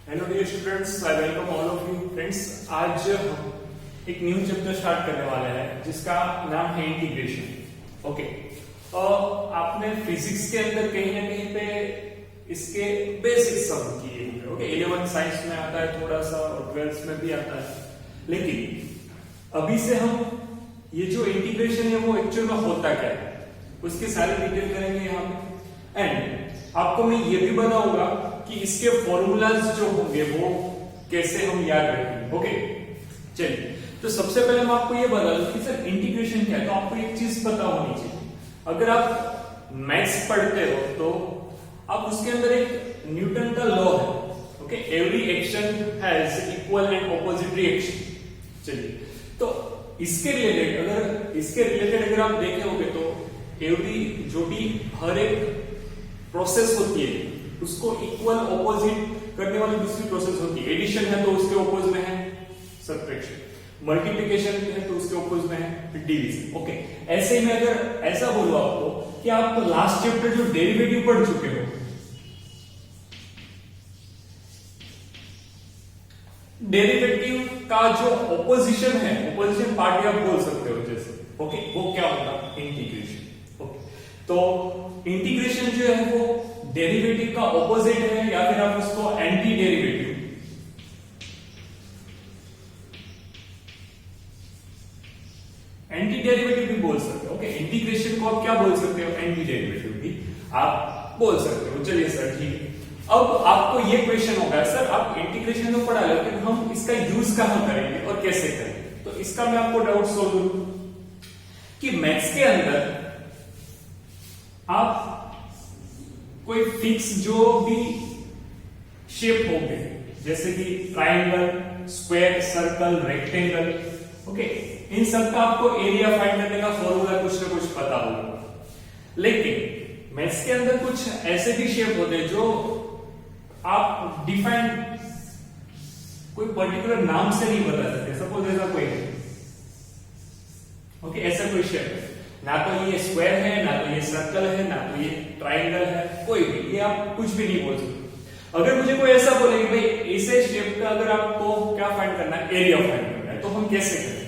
Hello dear students, I welcome all of you friends. आज हम एक न्यू चैप्टर स्टार्ट करने वाले हैं जिसका नाम है इंटीग्रेशन। ओके, आपने फिजिक्स के अंदर कहीं ना कहीं पे इसके बेसिक्स सम किए होंगे। ओके, 11 साइंस में आता है थोड़ा सा और 12 में भी आता है, लेकिन अभी से हम ये जो इंटीग्रेशन है वो एक्चुअल में होता क्या है उसकी सारी डिटेल करेंगे यहाँ पे। एंड आपको मैं ये भी बताऊंगा कि इसके फॉर्मूलाज जो होंगे वो कैसे हम याद रखेंगे। ओके, चलिए, तो सबसे पहले मैं आपको ये बता दूं कि सर इंटीग्रेशन क्या है। तो आपको एक चीज पता होनी चाहिए, अगर आप मैथ्स पढ़ते हो तो आप उसके अंदर एक न्यूटन का लॉ है। Okay, every action has equal and opposite reaction. चलिए, तो इसके रिलेटेड अगर आप देखे होंगे तो एवरी जो भी हर एक प्रोसेस होती है उसको इक्वल ऑपोजिट करने वाली दूसरी प्रोसेस होती है। एडिशन है तो उसके ऑपोज में है सब्ट्रैक्शन, मल्टीप्लिकेशन है तो उसके ऑपोज में है डिवीजन। ओके, ऐसे ही मैं अगर ऐसा बोलूं आपको कि आप लास्ट चैप्टर जो डेरिवेटिव पढ़ चुके हो, डेरिवेटिव का जो ऑपोजिशन है, ऑपोजिशन पार्टी आप बोल सकते हो जैसे। ओके, वो क्या होगा? इंटीग्रेशन। ओके, तो इंटीग्रेशन जो है वो डेरिवेटिव का ऑपोजिट है या फिर आप उसको एंटी डेरिवेटिव भी बोल सकते हो। ओके, इंटीग्रेशन को आप क्या बोल सकते हो? एंटी डेरिवेटिव भी आप बोल सकते हो। चलिए सर, ठीक है। अब आपको ये क्वेश्चन होगा, सर आप इंटीग्रेशन तो पढ़ा लेकिन हम इसका यूज कहां करेंगे और कैसे करेंगे? तो इसका मैं आपको डाउट सोल्व करूं कि मैथ्स के अंदर आप कोई फिक्स जो भी शेप होंगे जैसे कि triangle, square, circle, rectangle, okay, इन सब का आपको एरिया फाइंड करने का फॉर्मूला कुछ ना कुछ पता होगा। लेकिन मैथ्स के अंदर कुछ ऐसे भी शेप होते हैं जो आप डिफाइन कोई पर्टिकुलर नाम से नहीं बता सकते। सपोज ऐसा कोई है, ओके, ऐसा कोई शेप है, ना तो ये स्क्वायर है, ना तो ये सर्कल है, ना तो ये ट्रायंगल है, कोई भी, ये आप कुछ भी नहीं बोल सकते। अगर मुझे कोई ऐसा बोले कि भाई ऐसे शेप का अगर आपको क्या फाइंड करना है? एरिया फाइंड करना है, तो हम कैसे करें?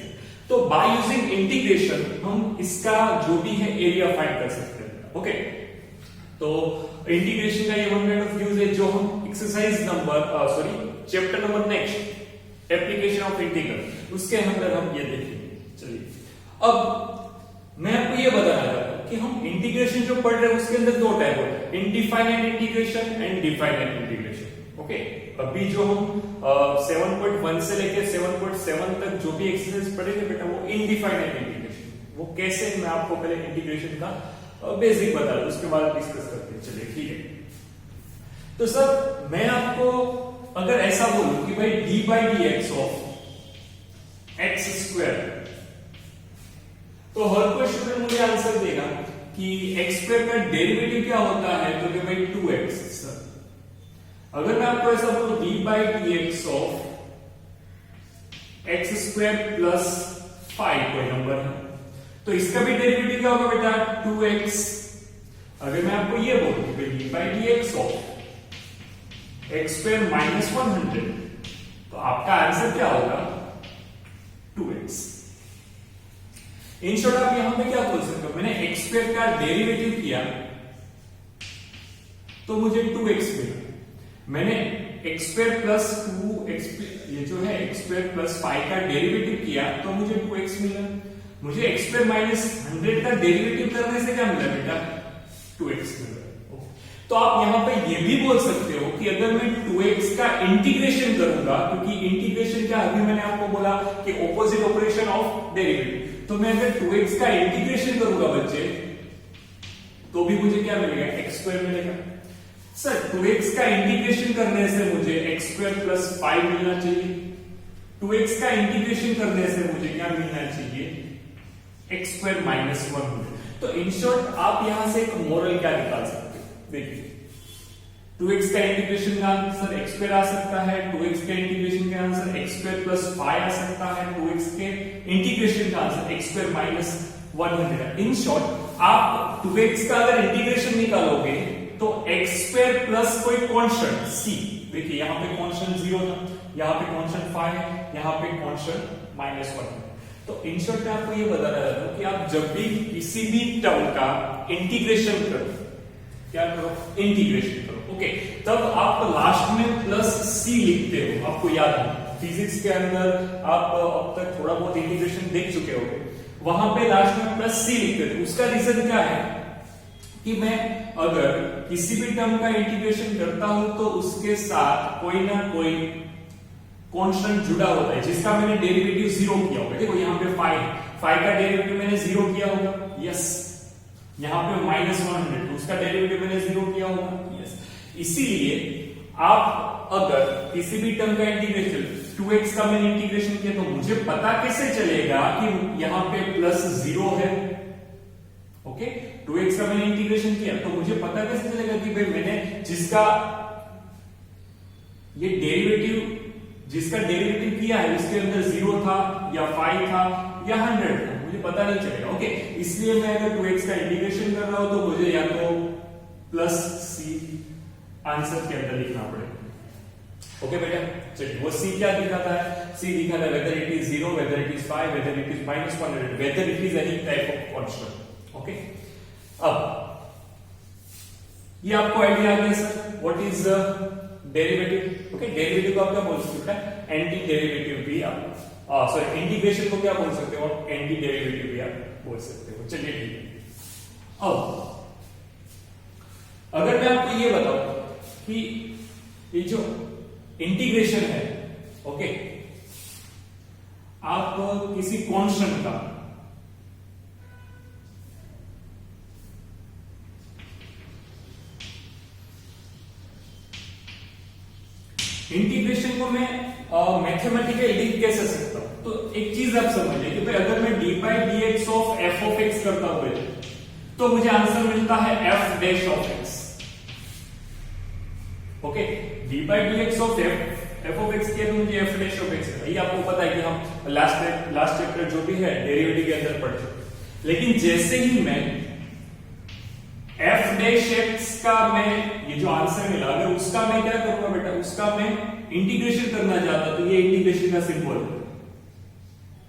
तो बाय यूजिंग इंटीग्रेशन हम इसका जो भी है एरिया फाइंड कर सकते हैं। ओके, तो इंटीग्रेशन का ये वन काइंड ऑफ यूज है जो हम exercise number chapter number next application of integral उसके अंदर हम ये देखेंगे। चलिए, अब मैं आपको ये बताना चाहता हूं कि हम इंटीग्रेशन जो पढ़ रहे हैं उसके अंदर दो टाइप होते हैं, indefinite integration and definite integration. Okay, अभी जो हम 7.1 से लेकर 7.7 तक जो भी एक्सरसाइज पढ़ेंगे बेटा वो इनडिफाइनाइट इंटीग्रेशन, वो कैसे, मैं आपको पहले इंटीग्रेशन का बेसिक बता दूं, उसके बाद डिस्कस करते हैं। चलिए, ठीक है। तो सर मैं आपको अगर ऐसा बोलूं कि भाई D by d x of x square, तो हर कोई स्टूडेंट मुझे आंसर देगा कि एक्स स्क्वायर का डेरिवेटिव क्या होता है, तो कि भाई 2x। सर अगर मैं आपको ऐसा बोलूं D by d x of x square plus 5 कोई नंबर है, तो इसका भी डेरिवेटिव क्या होगा बेटा? 2x। अगर मैं आपको ये बोलूं कि D by d x of x square minus 100, तो आपका आंसर क्या होगा? 2x। इन शॉर्ट आप यहां पे क्या बोल सकते हो? मैंने एक्स स्क्वायर का डेरिवेटिव किया तो मुझे 2x मिला। मैंने एक्स स्क्वायर प्लस 2x, ये जो है एक्स स्क्वायर प्लस 5 का डेरिवेटिव किया तो मुझे 2x मिला। मुझे एक्स स्क्वायर माइनस 100 का डेरिवेटिव करने से क्या मिला बेटा? 2x मिला। तो आप यहां पे ये भी बोल सकते हो कि अगर मैं 2x का इंटीग्रेशन करूंगा, क्योंकि इंटीग्रेशन क्या, अभी मैंने आपको बोला कि ऑपोजिट ऑपरेशन ऑफ डेरिवेटिव, तो मैं अगर 2x का इंटीग्रेशन करूंगा बच्चे तो भी मुझे क्या मिलेगा? x स्क्वायर मिलेगा। सर 2x का इंटीग्रेशन करने से मुझे x स्क्वायर प्लस 5 मिलना चाहिए, 2x का इंटीग्रेशन करने से मुझे क्या मिलना चाहिए? x square minus 100। तो इन शॉर्ट आप यहां से एक मोरल क्या निकाल सकते हो? देखिए, 2x का इंटीग्रेशन का आंसर x स्क्वायर आ सकता है, 2x के इंटीग्रेशन का आंसर x स्क्वायर प्लस 5 आ सकता है, 2x के इंटीग्रेशन का answer x square minus 100। In short आप 2x का अगर इंटीग्रेशन निकालोगे तो x स्क्वायर प्लस कोई कांस्टेंट c, देखिए यहाँ पे कांस्टेंट 0 था, यहाँ पे कांस्टेंट 5 है, यहाँ पे कांस्टेंट -1 है। तो इन शॉर्ट में आपको ये बताना चाहता हूं कि आप जब भी किसी भी टर्म का इंटीग्रेशन करो, क्या करो, इंटीग्रेशन करो, ओके, तब आप लास्ट में प्लस सी लिखते हो। आपको याद है फिजिक्स के अंदर आप अब तक थोड़ा बहुत इंटीग्रेशन देख चुके होंगे, वहां पे लास्ट में प्लस सी लिखते थे। उसका रीजन क्या है कि मैं अगर किसी भी टर्म का इंटीग्रेशन करता हूं तो उसके साथ कोई ना कोई कांस्टेंट जुड़ा होता है जिसका मैंने डेरिवेटिव 0 किया होगा। देखो यहाँ पे 5 है, 5 का डेरिवेटिव मैंने 0 किया होगा, यस। यहाँ पे -100 उसका डेरिवेटिव मैंने 0 किया होगा, यस। इसीलिए आप अगर किसी भी टर्म का इंटीग्रेशन 2x का मैंने इंटीग्रेशन किया तो मुझे पता कैसे चलेगा कि यहाँ पे +0 है, ओके। 2x का मैंने इंटीग्रेशन किया तो मुझे पता कैसे चलेगा कि भाई मैंने जिसका डेरिवेटिव किया है उसके अंदर 0 था या 5 था या 100 था, मुझे पता नहीं चलेगा, ओके। इसलिए मैं अगर 2x का इंटीग्रेशन कर रहा हूं तो मुझे या तो +c आंसर के अंदर लिखना पड़ेगा, ओके बेटा। चलिए वो c क्या दिखाता है, c दिखाता है whether it is 0, whether it is 5, whether it is -100, whether it is any type of constant, okay. अब ये आपको आइडिया आ गया sir what is derivative, okay. Derivative को आप क्या बोल सकते हैं, एंटी डेरिवेटिव भी आप, सॉरी इंटीग्रेशन को क्या बोल सकते हो, एंटी डेरिवेटिव भी आप बोल सकते हो। चलिए ठीक है। अब अगर मैं आपको ये बताऊं कि ये जो इंटीग्रेशन है, ओके, आप किसी कांस्टेंट का इंटीग्रेशन को मैं मैथमेटिकली लिख कैसे सकता हूं, तो एक चीज आप समझिए कि भाई अगर मैं d/dx of f of x करता हूं तो मुझे आंसर मिलता है f dash of x, okay. d/dx of f of x किया तो मुझे f डैश ऑफ x, ये आपको पता है कि हम लास्ट चैप्टर जो भी है डेरिवेटिव के अंदर पढ़ चुके। लेकिन जैसे ही मैं f डैश x का मैं ये जो आंसर मिला अगर उसका मैं क्या करूंगा बेटा, उसका मैं इंटीग्रेशन करना चाहता तो ये इंटीग्रेशन का सिंबल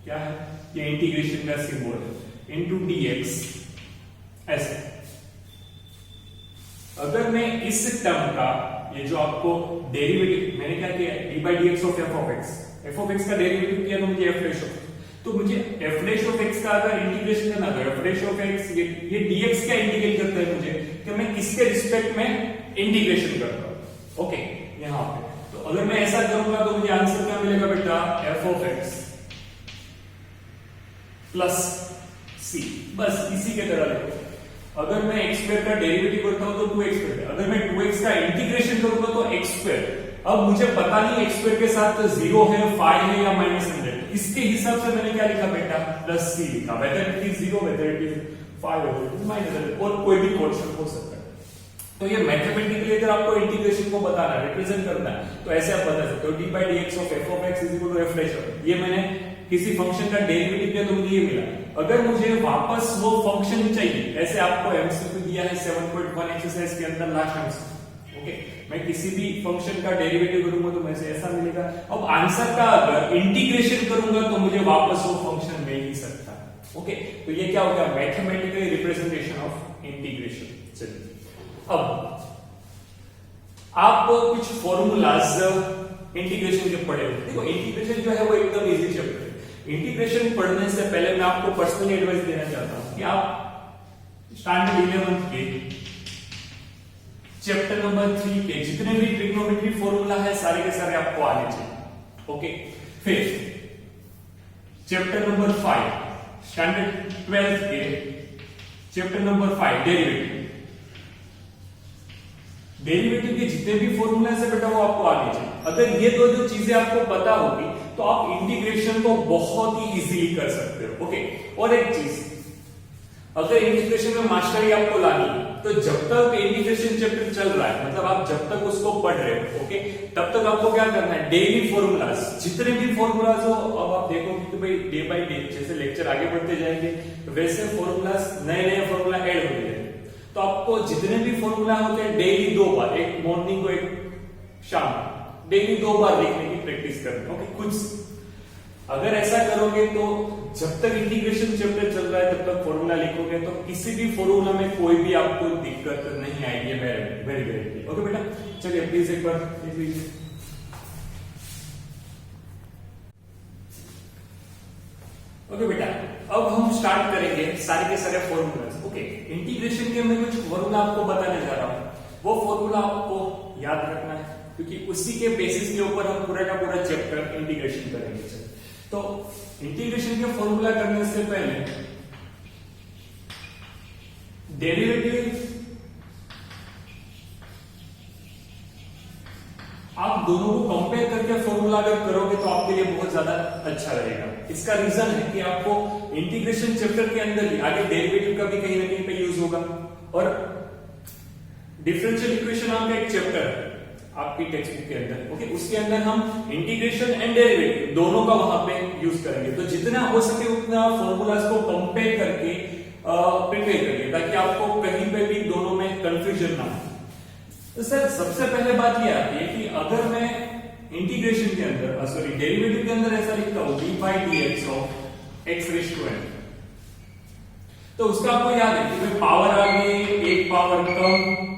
क्या है, ये इंटीग्रेशन का सिंबल है इनटू dx, ऐसे। अगर मैं इस टर्म का ये जो आपको डेरिवेटिव मैंने क्या किया d/dx of f of x का डेरिवेटिव किया तो मुझे f डैश ऑफ, तो मुझे f डैश ऑफ x का अगर इंटीग्रेशन करना तो f डैश ऑफ x ये dx का इंटीग्रेट करता है मुझे कि मैं किसके रिस्पेक्ट में इंटीग्रेशन करता हूं, ओके, यहां पे। तो अगर मैं ऐसा करूंगा तो मुझे आंसर क्या मिलेगा बेटा, f of x plus c, बस इसी के तरह लिखो। अगर मैं x स्क्वायर का डेरिवेटिव करता हूं तो 2x स्क्वायर, अगर मैं 2x का इंटीग्रेशन करूंगा तो x स्क्वायर। अब मुझे पता नहीं x स्क्वायर के साथ 0 है, 5 है या -100, इसके हिसाब से मैंने क्या लिखा बेटा, प्लस c लिखा, whether it is 0, whether it is 5, whether it is -100, और कोई भी कांस्टेंट हो सकता है। तो ये मैथमेटिकली अगर आपको इंटीग्रेशन को बताना है, रिप्रेजेंट करना है, तो ऐसे आप बता सकते हो d/dx of f of x is equal to f dash of, ये मैंने किसी फंक्शन का डेरिवेटिव किया तो मुझे ये मिला। अगर मुझे वापस वो फंक्शन चाहिए, ऐसे आपको एमसीक्यू दिया है 7.1 एक्सरसाइज के अंदर लास्ट एमसीक्यू, ओके, मैं किसी भी फंक्शन का डेरिवेटिव करूंगा तो मुझे ऐसा मिलेगा। अब आंसर का अगर इंटीग्रेशन करूंगा तो मुझे वापस वो फंक्शन मिल ही सकता है, ओके। तो ये क्या होगा, मैथमेटिकल रिप्रेजेंटेशन ऑफ इंटीग्रेशन। चलिए अब आप कुछ फॉर्मूलाज इंटीग्रेशन के पढ़े होंगे। देखो इंटीग्रेशन जो है वो एकदम इजी चैप्टर है। इंटीग्रेशन पढ़ने से पहले मैं आपको पर्सनली एडवाइस देना चाहता हूं कि आप स्टैंडर्ड 11 के चैप्टर नंबर 3 के जितने भी ट्रिग्नोमेट्री फॉर्मूला है सारे के सारे आपको आने चाहिए, ओके। फिर चैप्टर नंबर 5 स्टैंडर्ड 12 के चैप्टर नंबर 5 डेरिवेटिव के जितने भी फॉर्मूला है बेटा वो आपको आने चाहिए। अगर ये दो चीजें आपको पता होगी तो आप इंटीग्रेशन को बहुत ही इजीली कर सकते हो, ओके। और एक चीज, अगर इंटीग्रेशन में मास्टरी आपको लानी है तो जब तक इंटीग्रेशन चैप्टर चल रहा है, मतलब आप जब तक उसको पढ़ रहे हो, ओके, तब तक आपको क्या करना है, डेली फॉर्मूलाज जितने भी फॉर्मूलाज हो, अब आप देखोगे कि भाई डे बाय डे जैसे लेक्चर आगे बढ़ते जाएंगे वैसे फॉर्मूलाज नए फॉर्मूला ऐड होते जाएंगे। तो आपको जितने भी फॉर्मूला होते हैं डेली 2 बार, एक मॉर्निंग को एक शाम डेली 2 बार लिखने की प्रैक्टिस करनी। ओके, कुछ अगर ऐसा करोगे तो जब तक इंटीग्रेशन चैप्टर चल रहा है तब तक फॉर्मूला लिखोगे तो किसी भी फॉर्मूला में कोई भी आपको दिक्कत नहीं आएगी, वेरी गारंटी। ओके बेटा, चलिए प्लीज एक बार देख लीजिए। ओके बेटा, अब हम स्टार्ट करेंगे सारे के सारे फॉर्मूलाज। ओके, इंटीग्रेशन के मैं कुछ फॉर्मूला आपको बताने जा रहा हूं, वो फॉर्मूला आपको याद रखना है क्योंकि उसी के बेसिस के ऊपर हम पूरा का पूरा चैप्टर इंटीग्रेशन करेंगे। तो इंटीग्रेशन के फॉर्मूला करने से पहले डेरिवेटिव आप दोनों को कंपेयर करके फॉर्मूला अगर करोगे तो आपके लिए बहुत ज्यादा अच्छा रहेगा। इसका रीजन है कि आपको इंटीग्रेशन चैप्टर के अंदर ही आगे डेरिवेटिव का भी कहीं ना कहीं पे यूज होगा और डिफरेंशियल इक्वेशन नाम का एक चैप्टर है आपकी टेक्स्ट बुक के अंदर। ओके, उसके अंदर हम इंटीग्रेशन एंड डेरिवेटिव दोनों का वहां पे यूज करेंगे। तो जितना हो सके उतना फॉर्मूलाज को कंपेयर करके प्रिपेयर करिए ताकि आपको कहीं पे भी दोनों में कंफ्यूजन ना हो। तो सर सबसे पहले बात यह आती है कि अगर मैं इंटीग्रेशन के अंदर सॉरी डेरिवेटिव के अंदर ऐसा लिखता हूं d by d x of x raise to n, तो उसका आपको याद है कि भाई पावर आगे एक पावर कम।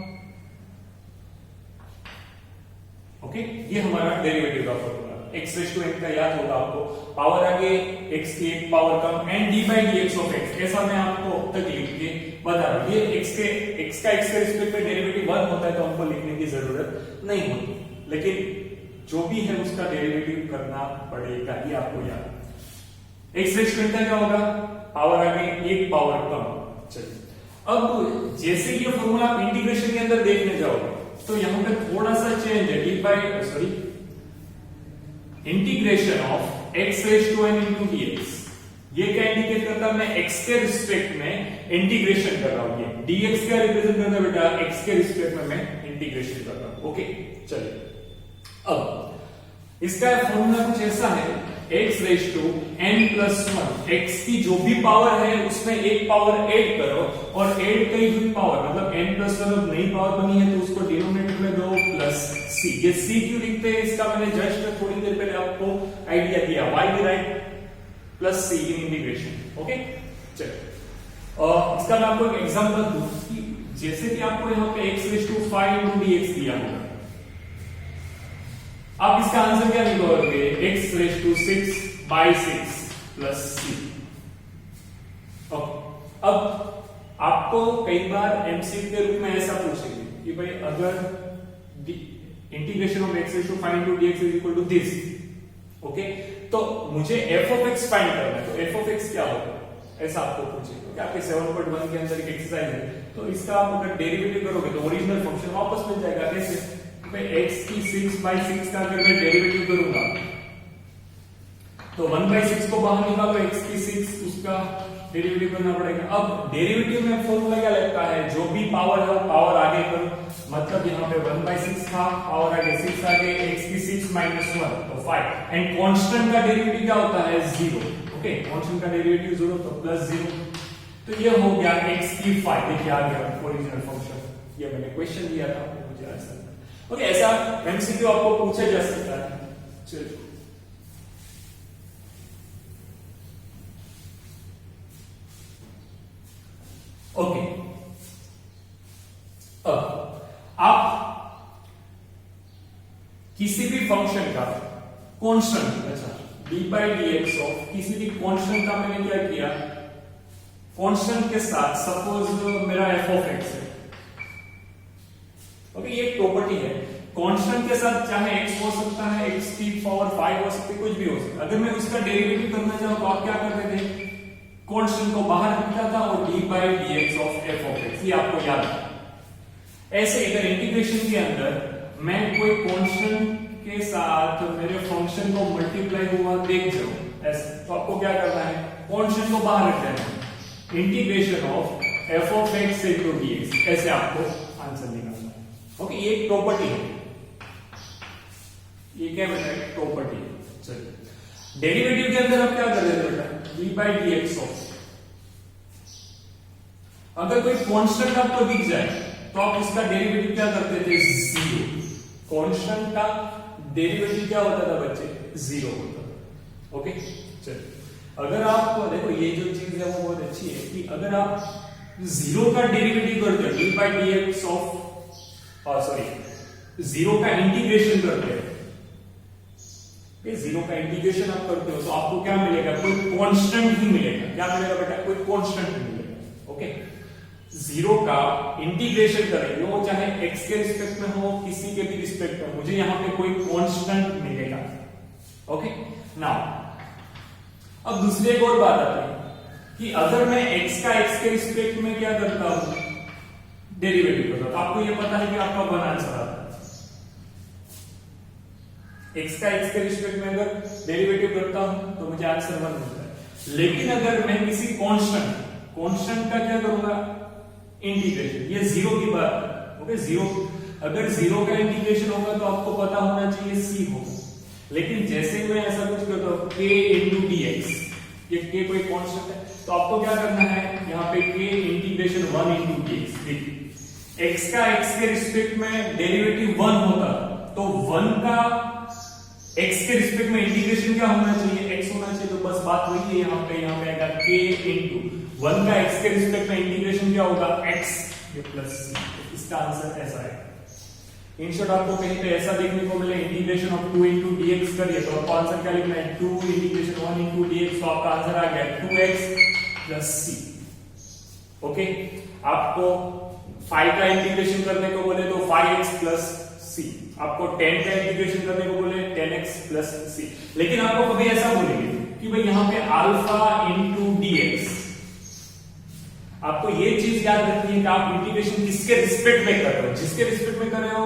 ओके, ये हमारा डेरिवेटिव का formula x raise to n का याद होगा आपको, पावर आगे x की एक power come and d by d x of x। ऐसा मैं आपको अब तक लिख के बता रहा हूं। ये x का x के रिस्पेक्ट में डेरिवेटिव 1 होता है तो हमको लिखने की जरूरत नहीं होती, लेकिन जो भी है उसका डेरिवेटिव करना पड़ेगा, ये आपको याद। x रेज टू n का क्या होगा, पावर आगे एक पावर कम। चलिए, अब जैसे ये फॉर्मूला आप इंटीग्रेशन के अंदर देखने जाओगे तो यहां पे थोड़ा सा चेंज है, d by sorry integration of x raise to n into dx। ये क्या इंडिकेट करता है, मैं x के रिस्पेक्ट में इंटीग्रेशन कर रहा हूं। ये dx क्या रिप्रेजेंट करता है बेटा, x के रिस्पेक्ट में मैं इंटीग्रेशन कर रहा हूं। ओके, चलिए अब इसका फॉर्मूला कुछ ऐसा है x raise to n plus 1। x की जो भी पावर है उसमें एक पावर ऐड करो और ऐड कई हुई पावर मतलब n प्लस 1 नई पावर बनी है तो उसको डिनोमिनेटर में दो प्लस c। ये c क्यों लिखते हैं इसका मैंने जस्ट थोड़ी देर पहले आपको आइडिया दिया, y we write plus c in integration. Okay, चलिए और इसका मैं आपको एक एग्जांपल दूं कि जैसे कि आपको यहां पे x raise to 5 into dx दिया होगा, आप इसका आंसर क्या लिखोगे, x raise to 6 by 6 plus c। अब आपको कई बार एमसीक्यू के रूप में ऐसा पूछेंगे कि भाई अगर integration of x raise to 5 into dx is equal to this, okay, तो मुझे f ऑफ x फाइंड करना है, तो f ऑफ x क्या होगा, ऐसा आपको पूछेंगे। आपके 7.1 के अंदर एक एक्सरसाइज है, तो इसका आप अगर डेरिवेटिव करोगे तो ओरिजिनल फंक्शन वापस मिल जाएगा। कैसे, x की 6 बाई 6 का अगर मैं डेरिवेटिव करूंगा तो 1 बाई 6 को बाहर निकालो, x की 6 उसका डेरिवेटिव करना पड़ेगा। अब डेरिवेटिव में फॉर्मूला क्या लगता है, जो भी पावर है वो पावर आगे करो, मतलब यहाँ पे 1 बाई 6 था, पावर आगे 6 आगे, x की 6 माइनस 1 तो 5 एंड कांस्टेंट का डेरिवेटिव क्या होता है 0। ओके, कांस्टेंट का डेरिवेटिव 0 तो प्लस 0, तो ये हो गया x की 5। देखिए आ गया ओरिजिनल फंक्शन, ये मैंने क्वेश्चन दिया था, मुझे आंसर। ओके, ऐसा एमसीक्यू आपको पूछा जा सकता है। चलिए ओके, अब आप किसी भी फंक्शन का कांस्टेंट, अच्छा D by d x of किसी भी कांस्टेंट का मैंने क्या किया, कांस्टेंट के साथ सपोज मेरा एफ ऑफ एक्स है। ओके, ये एक प्रॉपर्टी है, कांस्टेंट के साथ चाहे x हो सकता है, x की पावर 5 हो सकती है, कुछ भी हो सकता है। अगर मैं उसका डेरिवेटिव करना चाहूं तो आप क्या करते थे, कांस्टेंट को बाहर रखता था और d by d x of f of x, ये आपको याद है। ऐसे अगर इंटीग्रेशन के अंदर मैं कोई कांस्टेंट के साथ मेरे फंक्शन को मल्टीप्लाई हुआ देख जाऊं ऐसे, तो आपको क्या करना है, कांस्टेंट को बाहर रख देना है, integration of f of x into dx, ऐसे आपको आंसर निकालना है। ओके, ये एक प्रॉपर्टी है, ये क्या बेटा एक प्रॉपर्टी है। चलिए डेरिवेटिव के अंदर आप क्या कर देते बेटा, D by d x of, अगर कोई कांस्टेंट आपको दिख जाए तो आप इसका डेरिवेटिव क्या करते थे 0। कांस्टेंट का डेरिवेटिव क्या होता था बच्चे, जीरो होता था। ओके चलिए, अगर आप देखो ये जो चीज है वो बहुत अच्छी है कि अगर आप जीरो का डेरिवेटिव करते हो, D by d x of zero का इंटीग्रेशन करते हैं, जीरो का इंटीग्रेशन आप करते हो तो आपको क्या मिलेगा, कोई कांस्टेंट ही मिलेगा। क्या मिलेगा बेटा, कोई कांस्टेंट ही मिलेगा। ओके, जीरो का इंटीग्रेशन करेंगे वो चाहे x के रिस्पेक्ट में हो, किसी के भी रिस्पेक्ट में, मुझे यहां पे कोई कांस्टेंट मिलेगा। ओके नाउ अब दूसरी एक और बात आती है कि अगर मैं x का x के रिस्पेक्ट में क्या करता हूं, डेरिवेटिव करता हूं, तो आपको ये पता है कि आपका वन आंसर आता है। x का x के रिस्पेक्ट में अगर डेरिवेटिव करता हूं तो मुझे आंसर वन मिलता है। लेकिन अगर मैं किसी कांस्टेंट का क्या करूंगा, इंटीग्रेशन, ये जीरो की बात है। ओके, जीरो, अगर जीरो का इंटीग्रेशन होगा तो आपको पता होना चाहिए c होगा। लेकिन जैसे मैं ऐसा कुछ करता हूं k into dx, ये k कोई कांस्टेंट है, तो आपको क्या करना है, यहाँ पे k इंटीग्रेशन 1 into dx। देखिए x का x के रिस्पेक्ट में डेरिवेटिव 1 होता तो 1 का x के रिस्पेक्ट में इंटीग्रेशन क्या होना चाहिए, x होना चाहिए। तो बस बात वही है, यहाँ पे आएगा k into 1 का x के रिस्पेक्ट में इंटीग्रेशन क्या होगा, x प्लस c। इसका आंसर ऐसा है। इन शॉर्ट आपको कहीं पे ऐसा देखने को मिले, इंटीग्रेशन ऑफ 2 into dx करिए तो आपको आंसर क्या लिखना है, 2 इंटीग्रेशन 1 into dx, तो आपका आंसर आ गया 2x प्लस c। ओके, आपको 5 का इंटीग्रेशन करने को बोले तो 5x प्लस c, आपको 10 का इंटीग्रेशन करने को बोले 10x प्लस c। लेकिन आपको कभी ऐसा बोलेंगे कि भाई यहाँ पे अल्फा इंटू dx, आपको ये चीज याद रखनी है कि आप इंटीग्रेशन किसके रिस्पेक्ट में कर रहे हो, जिसके रिस्पेक्ट में कर रहे हो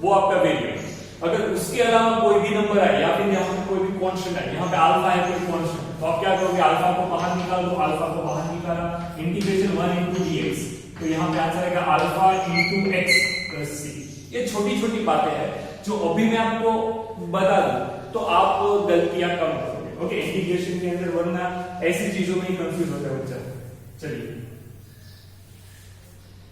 वो आपका वैल्यू है। अगर उसके अलावा कोई भी नंबर आए या फिर यहाँ पे कोई भी कांस्टेंट है, यहाँ पे अल्फा है कोई कांस्टेंट, तो आप क्या करोगे, अल्फा को बाहर निकाल दो, अल्फा को बाहर निकाला, इंटीग्रेशन 1 into dx, तो यहाँ पे आंसर आएगा alpha into x plus c। ये छोटी छोटी बातें हैं जो अभी मैं आपको बता दूं तो आप गलतियां कम करोगे। ओके, इंटीग्रेशन के अंदर वरना ऐसी चीजों में ही कंफ्यूज होता है बच्चा। चलिए,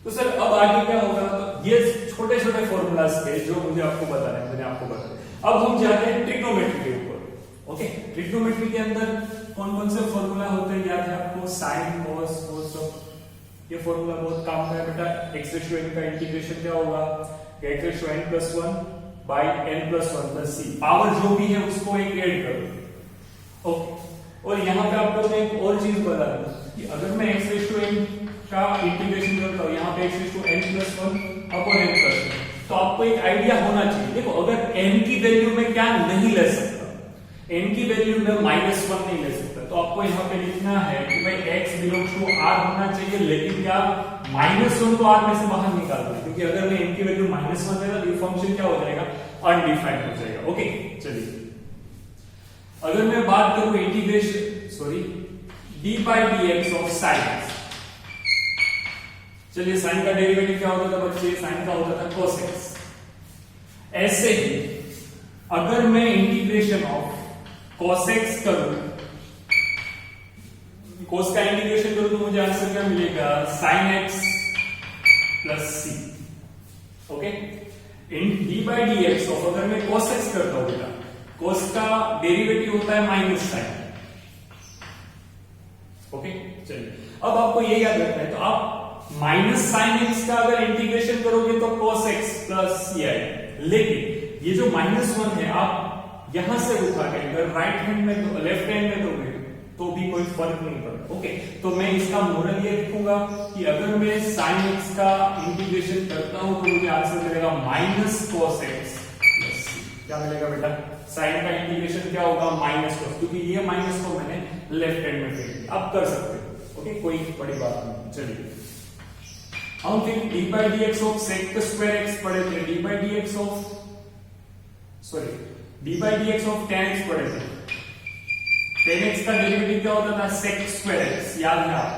तो सर अब आगे क्या होगा, तो ये छोटे छोटे फॉर्मूलाज थे जो मुझे आपको बताना है, मैंने आपको बताया। अब हम जाते हैं ट्रिग्नोमेट्री के ऊपर। ओके, ट्रिग्नोमेट्री के अंदर कौन कौन से फॉर्मूला होते हैं, याद है आपको, साइन कॉस कोस। ये फॉर्मूला बहुत काम का है बेटा। x⁴n का इंटीग्रेशन क्या होगा, x⁴n + 1 by n + 1 + c, power जो भी है उसको एक ऐड करो। ओके, और यहाँ पे आपको मैं एक और चीज बता दूं कि अगर मैं x⁴n का इंटीग्रेशन करता हूं, यहाँ पे x⁴n + 1 अपॉन n + 1, तो आपको एक आइडिया होना चाहिए। देखो, अगर n की वैल्यू में क्या नहीं ले सकता, n की वैल्यू में -1 नहीं ले सकता, तो आपको यहाँ पे लिखना है कि भाई x बिलोंग्स टू r होना चाहिए, लेकिन क्या -1 को r में से बाहर निकाल दो, क्योंकि अगर मैं n की वैल्यू -1 देगा तो ये फंक्शन क्या हो जाएगा, अनडिफाइंड हो जाएगा। ओके, चलिए, अगर मैं बात करूं integration d by dx of sin, चलिए साइन का डेरिवेटिव क्या होता था बच्चे, साइन का होता था cos x। ऐसे ही अगर मैं इंटीग्रेशन ऑफ cos x करूं, cos का इंटीग्रेशन करूं तो मुझे आंसर क्या मिलेगा, sin x plus c। Okay, in d by dx of, अगर मैं cos x करता हूं बेटा, cos का डेरिवेटिव होता है माइनस साइन। ओके, चलिए, अब आपको ये याद रखना है, तो आप माइनस साइन एक्स का अगर इंटीग्रेशन करोगे तो cos x प्लस c आएगा। लेकिन ये जो -1 है, आप यहां से उठा के अगर राइट हैंड में तो लेफ्ट हैंड में दोगे तो भी कोई फर्क नहीं पड़ता। ओके, तो मैं इसका मोरल ये लिखूंगा कि अगर मैं sin x का इंटीग्रेशन करता हूं तो मुझे आंसर मिलेगा -cos x प्लस c। क्या मिलेगा बेटा, sin का इंटीग्रेशन क्या होगा, -cos, क्योंकि ये माइनस को मैंने लेफ्ट हैंड में फेंक दिया। आप कर सकते हो। ओके, कोई बड़ी बात नहीं। चलिए, हम फिर d by dx of sec square x पढ़े थे, d by dx of tan x पढ़े थे। tan x का डेरिवेटिव क्या होता था, sec स्क्वायर x, याद है आप।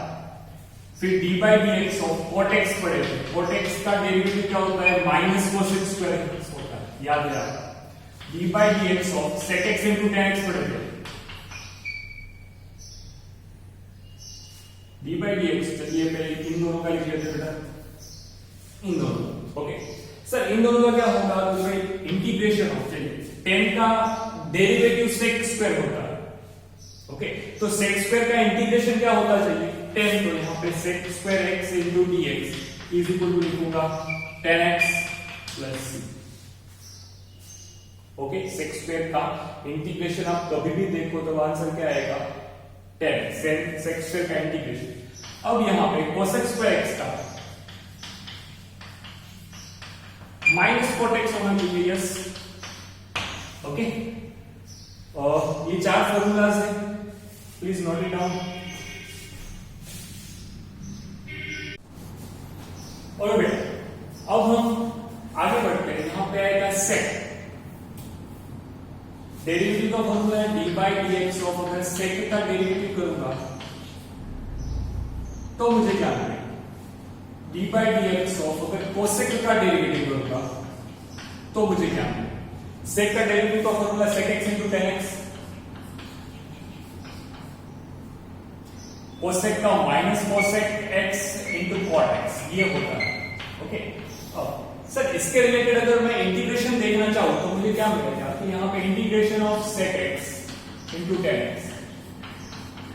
फिर d by dx of cot x पढ़े थे, cot x का डेरिवेटिव क्या होता है, -cos स्क्वायर x होता है, याद है आप। d by dx of sec x into tan x पढ़े थे। d by dx, चलिए पहले इन दोनों का लिख लेते हैं बेटा, इन दोनों। ओके सर, इन दोनों का क्या होगा, तो भाई इंटीग्रेशन ऑफ, चलिए 10 का डेरिवेटिव सेक स्क्वायर होता है, ओके, तो सेक स्क्वायर का इंटीग्रेशन क्या होता चाहिए 10, तो यहाँ पे sec square x into dx is equal to लिखूंगा 10x plus c, okay. Sec square का इंटीग्रेशन आप कभी भी देखो तो आंसर क्या आएगा 10, सेक स्क्वायर का इंटीग्रेशन। अब यहाँ पे कोसेक स्क्वायर x का माइनस कोट एक्स होना चाहिए, यस, ओके। और ये 4 फॉर्मूलाज है, प्लीज नोट इट डाउन। और बेटा अब हम आगे बढ़ते हैं, यहां पे आएगा सेक, डेरिवेटिव का फॉर्मूला है d by d x of, अगर सेक का डेरिवेटिव करूंगा तो मुझे क्या मिलेगा d by d x of, अगर कोसेक का डेरिवेटिव करूंगा तो मुझे क्या मिलेगा, सेक का डेरिवेटिव का formula sec x into tan x, cosec का minus cosec x into cot x, ये होता है, ओके। अब सर इसके रिलेटेड अगर मैं इंटीग्रेशन देखना चाहूं तो मुझे क्या मिलेगा कि यहाँ पे integration of sec x into tan x,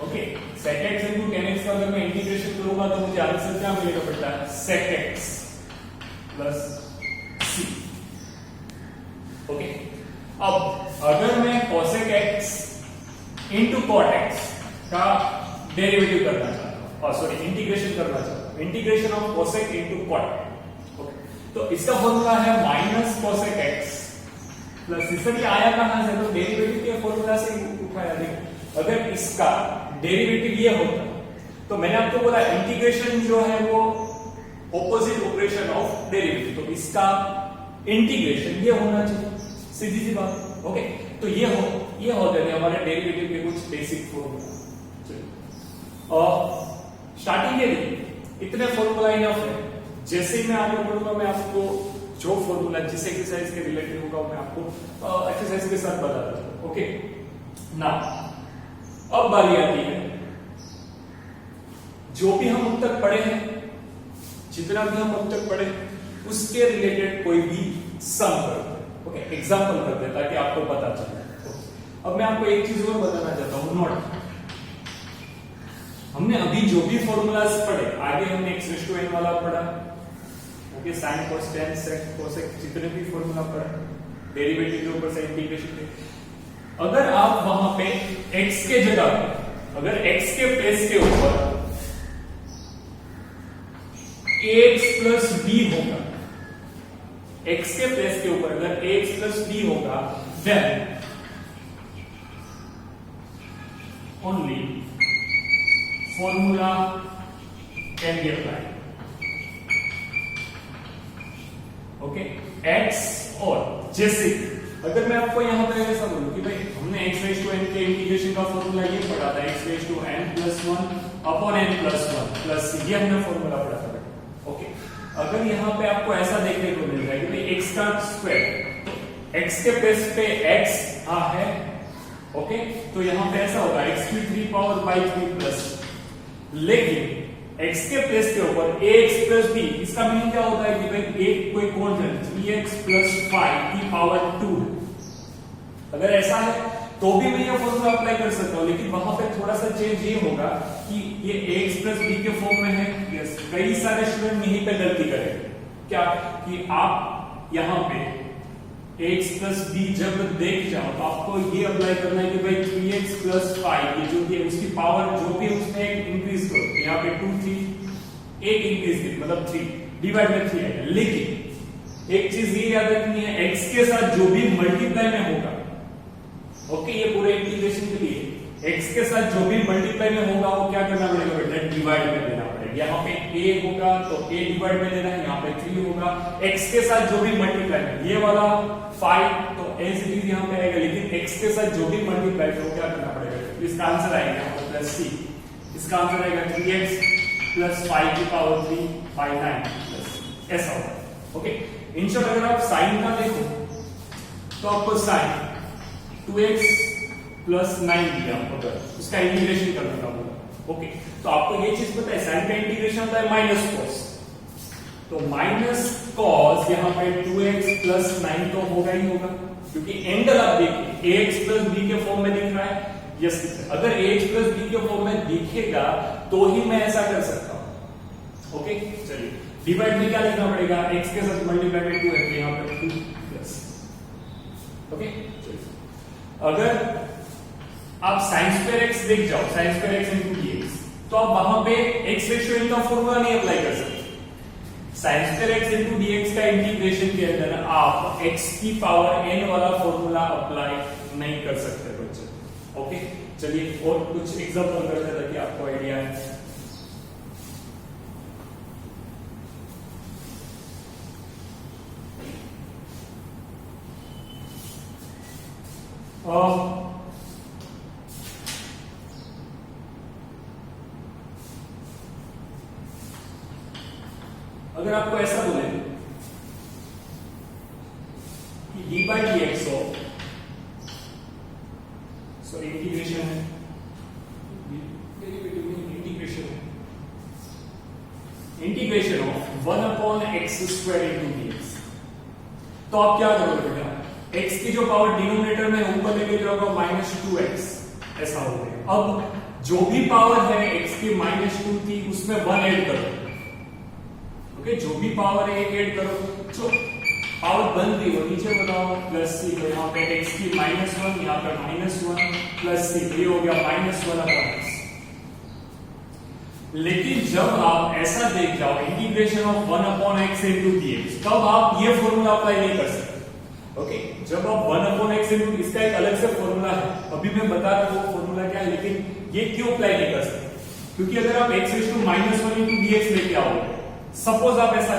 okay, sec x into tan x का अगर मैं इंटीग्रेशन करूंगा तो मुझे आंसर क्या मिलेगा बेटा, sec x plus c, okay. अब अगर मैं cosec x into cot x का डेरिवेटिव करना चाहता हूं, सॉरी इंटीग्रेशन करना चाहता हूं, integration of cosec into cot, okay, तो इसका फॉर्मूला है माइनस कोसेक एक्स प्लस, इसलिए आया कहां से, तो डेरिवेटिव के फॉर्मूला से उठाया। देखो अगर इसका डेरिवेटिव ये होता तो मैंने आपको बोला इंटीग्रेशन जो है वो ऑपोजिट ऑपरेशन ऑफ डेरिवेटिव, तो इसका इंटीग्रेशन ये होना चाहिए, सीधी सी बात, ओके। तो ये होते थे हमारे डेरिवेटिव के कुछ बेसिक फॉर्मूला। और स्टार्टिंग के लिए इतने फॉर्मूला इनफ है, जैसे ही मैं आगे बढ़ूंगा मैं आपको जो फॉर्मूला जिस एक्सरसाइज के रिलेटेड होगा मैं आपको एक्सरसाइज के साथ बता दूंगा, ओके ना। अब बारी आती है, जो भी हम अब तक पढ़े हैं, जितना भी हम अब तक पढ़े उसके रिलेटेड कोई भी सम करते हैं, ओके, एग्जांपल करते हैं ताकि आपको पता चले। अब मैं आपको एक चीज और बताना चाहता हूं, नोट, हमने अभी जो भी फॉर्मूलाज पढ़े, आगे हमने x⁴n वाला पढ़ा, okay, sin cos tan sec cosec, जितने भी फॉर्मूला पढ़ा डेरिवेटिव के ऊपर से इंटीग्रेशन के, अगर आप वहां पे x के जगह पे, अगर x के प्लेस के ऊपर ax प्लस b होगा, x के प्लेस के ऊपर अगर ax प्लस b होगा, then only formula can be applied, okay. x और जैसे अगर मैं आपको यहां पर ऐसा बोलूं कि भाई हमने x⁴n के इंटीग्रेशन का फॉर्मूला ये पढ़ा था, x⁴n plus 1 upon n plus 1 plus ये हमने फॉर्मूला पढ़ा था, ओके। अगर यहां पे आपको ऐसा देखने को मिल रहा है कि भाई x का स्क्वायर, तो x के प्लेस पे x है, ओके, तो यहां पे ऐसा होगा x की 3 पावर बाई 3 प्लस, लेकिन x के प्लेस के ऊपर ax प्लस b, इसका मीनिंग क्या होता है कि भाई एक कोई कांस्टेंट 3x प्लस 5 की पावर 2, अगर ऐसा है तो भी मैं ये फॉर्मूला अप्लाई कर सकता हूं, लेकिन वहां पे थोड़ा सा चेंज ये होगा कि ये ax प्लस b के फॉर्म में है, यस। कई सारे स्टूडेंट यहीं पे गलती करेंगे, क्या कि आप यहां पे x प्लस b जब देख जाओ तो आपको ये अप्लाई करना है कि भाई 3x प्लस 5 ये जो भी उसकी पावर जो भी उसमें एक इंक्रीज करो, यहाँ पे 2 3 एक इंक्रीज की मतलब 3 डिवाइड में 3 है, लेकिन एक चीज ये याद रखनी है, x के साथ जो भी मल्टीप्लाई में होगा, ओके, ये पूरे इंटीग्रेशन के लिए x के साथ जो भी मल्टीप्लाई में होगा वो क्या करना पड़ेगा बेटा, डिवाइड में देना पड़ेगा। यहाँ पे a होगा तो a डिवाइड में देना है, यहाँ पे 3 होगा, x के साथ जो भी मल्टीप्लाई में, ये वाला 5 तो एज इट इज यहाँ पे आएगा, लेकिन x के साथ जो भी मल्टीप्लाई तो क्या करना पड़ेगा, इसका आंसर आएगा यहाँ पर प्लस c, इसका आंसर आएगा 3x प्लस 5 की पावर 3 बाई 9 प्लस ऐसा होगा, ओके। इन शॉर्ट अगर आप साइन का देखो तो आपको साइन 2x प्लस 9 दिया, अगर उसका इंटीग्रेशन करने का बोला, ओके। तो आपको ये चीज पता है, साइन का इंटीग्रेशन होता है माइनस कोस, तो माइनस कॉस यहाँ पे 2x प्लस 9 तो होगा ही होगा, क्योंकि एंगल आप देखिए ax प्लस b के फॉर्म में दिख रहा है। यस, अगर ax प्लस b के फॉर्म में दिखेगा तो ही मैं ऐसा कर सकता हूं। ओके, चलिए डिवाइड में क्या लिखना पड़ेगा, x के साथ मल्टीप्लाई में 2 है तो यहाँ पे 2 प्लस। ओके, अगर आप साइन स्क्वायर x देख जाओ, sine square x into dx, तो आप वहां पे x रेशियो n का फॉर्मूला नहीं अप्लाई कर सकते। Sine square x into dx का इंटीग्रेशन के अंदर आप x की पावर n वाला फॉर्मूला अप्लाई नहीं कर सकते बच्चे। ओके, चलिए और कुछ एग्जांपल करते हैं ताकि आपको आइडिया है। अगर आपको ऐसा बोले कि d by d x of, sorry integration है, integration of 1 upon x square into d x, तो आप क्या करोगे बेटा, x की जो पावर डिनोमिनेटर में ऊपर लेके जाओगे -2x, ऐसा हो गया। अब जो भी पावर है x की -2 थी उसमें 1 ऐड करो। ओके, जो भी पावर है ऐड करो, जो पावर बन रही हो नीचे बताओ प्लस सी, तो यहाँ पे x की -1, यहाँ पे -1 प्लस सी, ये हो गया -1 अपॉन x। लेकिन जब आप ऐसा देख जाओ integration of 1 upon x into dx, तब आप ये फॉर्मूला अप्लाई नहीं कर सकते। ओके, जब आप 1 अपॉन x इनटू, इसका एक अलग से फॉर्मूला है, अभी मैं बता रहा हूं वो फॉर्मूला क्या है, लेकिन ये क्यों अप्लाई नहीं कर सकते, क्योंकि अगर आप x raise to -1 into dx लेके आओगे, सपोज आप ऐसा,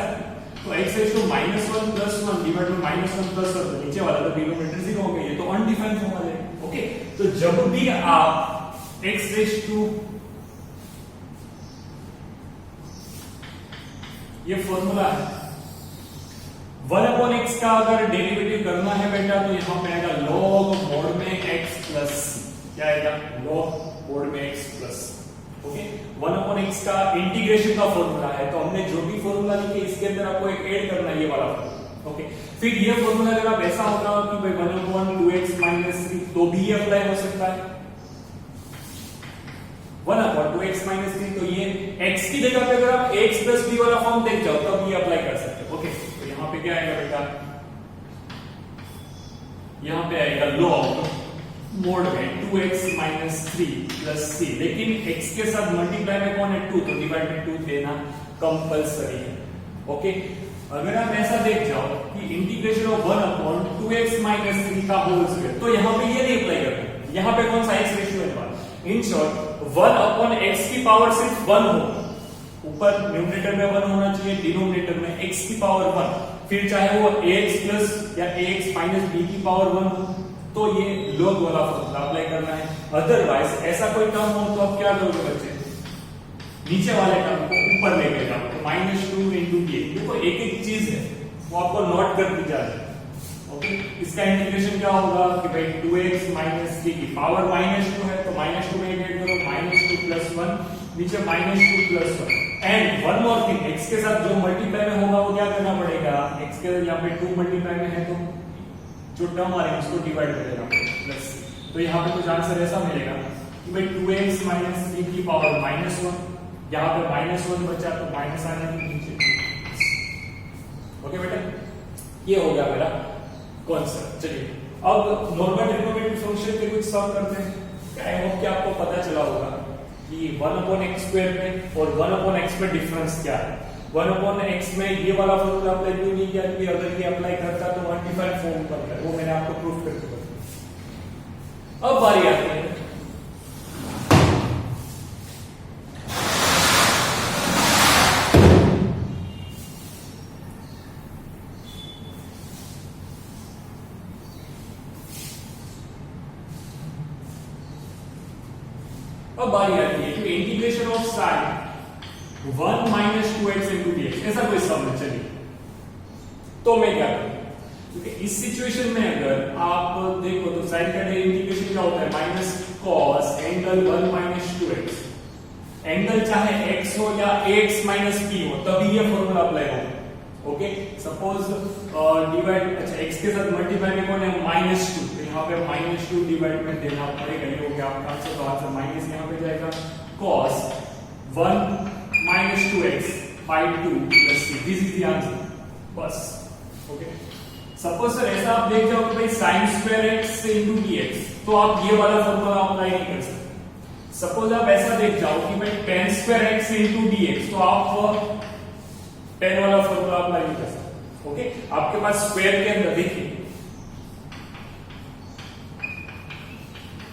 तो x raise to -1 plus 1 divide by -1 plus 1, तो नीचे वाला तो डिनोमिनेटर 0 हो गया, ये तो अनडिफाइंड फॉर्मूला है। ओके, तो जब भी आप x रेज़ टू, ये फॉर्मूला है 1 अपॉन x का अगर डेरिवेटिव करना है बेटा, तो यहां पे आएगा log मोड में x प्लस, क्या आएगा, log मोड में x plus. Okay, 1 upon x का इंटीग्रेशन का फॉर्मूला है, तो हमने जो भी फॉर्मूला लिखे इसके अंदर आपको एक ऐड करना है, ये वाला फॉर्मूला। ओके, फिर ये फॉर्मूला अगर आप ऐसा होगा कि भाई 1 अपॉन 2x माइनस 3, तो भी ये अप्लाई हो सकता है। 1 अपॉन 2x माइनस 3, तो ये x की जगह पे अगर आप x प्लस b वाला फॉर्म देख जाओ तब ये अप्लाई कर सकते हो। ओके, तो यहाँ पे क्या आएगा बेटा, यहाँ पे आएगा log मोड में 2x माइनस 3 प्लस c, लेकिन x के साथ मल्टीप्लाई में कौन है, 2, तो डिवाइड में 2 देना कंपलसरी है। ओके, अगर आप ऐसा देख जाओ कि integration of 1 upon 2x minus 3 का होल स्क्वायर, तो यहाँ पे ये नहीं अप्लाई करना, यहाँ पे कौन सा x रेशियो है। इन शॉर्ट 1 अपॉन x की पावर सिर्फ 1 हो, ऊपर न्यूमरेटर में 1 होना चाहिए, डिनोमिनेटर में x की पावर 1, फिर चाहे वो ax प्लस या ax माइनस b की पावर 1 हो, तो ये log वाला फॉर्मूला अप्लाई करना है। अदरवाइज ऐसा कोई टर्म हो तो आप क्या करोगे बच्चे, नीचे वाले टर्म को ऊपर लेके जाओ, तो -2 इंटू d, देखो एक एक चीज है वो आपको नोट कर दी जा रही है। ओके, इसका इंटीग्रेशन क्या होगा कि भाई 2x माइनस 3 की पावर -2 है, तो -2 में ऐड करो, -2 प्लस 1, नीचे -2 plus 1, and one more thing, x के साथ जो मल्टीप्लाई में होगा वो क्या करना पड़ेगा, x के यहाँ पे 2 मल्टीप्लाई में है तो जो टर्म आ रही है उसको डिवाइड कर देना प्लस। तो यहाँ पे कुछ आंसर ऐसा मिलेगा कि भाई 2x माइनस 3 की पावर -1, यहाँ पे -1 बचा तो माइनस आने की नीचे। ओके बेटा, ये हो गया मेरा कॉन्सेप्ट। चलिए अब नॉर्मल ट्रिग्नोमेट्रिक फंक्शन के कुछ सॉल्व करते हैं। आई होप कि आपको पता चला होगा कि 1 अपॉन x स्क्वायर में और 1 अपॉन x में डिफरेंस क्या है। 1 अपॉन x में ये वाला फॉर्मूला अप्लाई क्यों नहीं किया, क्योंकि अगर ये अप्लाई करता तो अनडिफाइंड फॉर्म बनता है, वो मैंने आपको प्रूफ करके बताया। अब बारी आती है कि integration of sine 1 minus 2x into dx, ऐसा कोई सम है। चलिए तो मैं क्या करूं, क्योंकि इस सिचुएशन में अगर आप देखो तो साइन का इंटीग्रेशन क्या होता है, minus cos angle 1 minus 2x, angle चाहे x हो या ax माइनस p हो तभी ये फॉर्मूला अप्लाई होगा। ओके सपोज डिवाइड, अच्छा x के साथ मल्टीप्लाई में कौन है -2, तो यहाँ पे -2 डिवाइड में देना पड़ेगा, ये हो गया आपका आंसर। तो आंसर माइनस यहाँ पे जाएगा cos 1 - 2x by 2 plus c, this is the answer बस। ओके सपोज सर ऐसा आप देख जाओ कि भाई sin square x into dx, तो आप ये वाला फॉर्मूला अप्लाई नहीं कर सकते। सपोज आप ऐसा देख जाओ कि भाई tan square x into dx, तो आप tan वाला फॉर्मूला अप्लाई नहीं कर सकते। ओके आपके पास स्क्वायर के अंदर देखिए,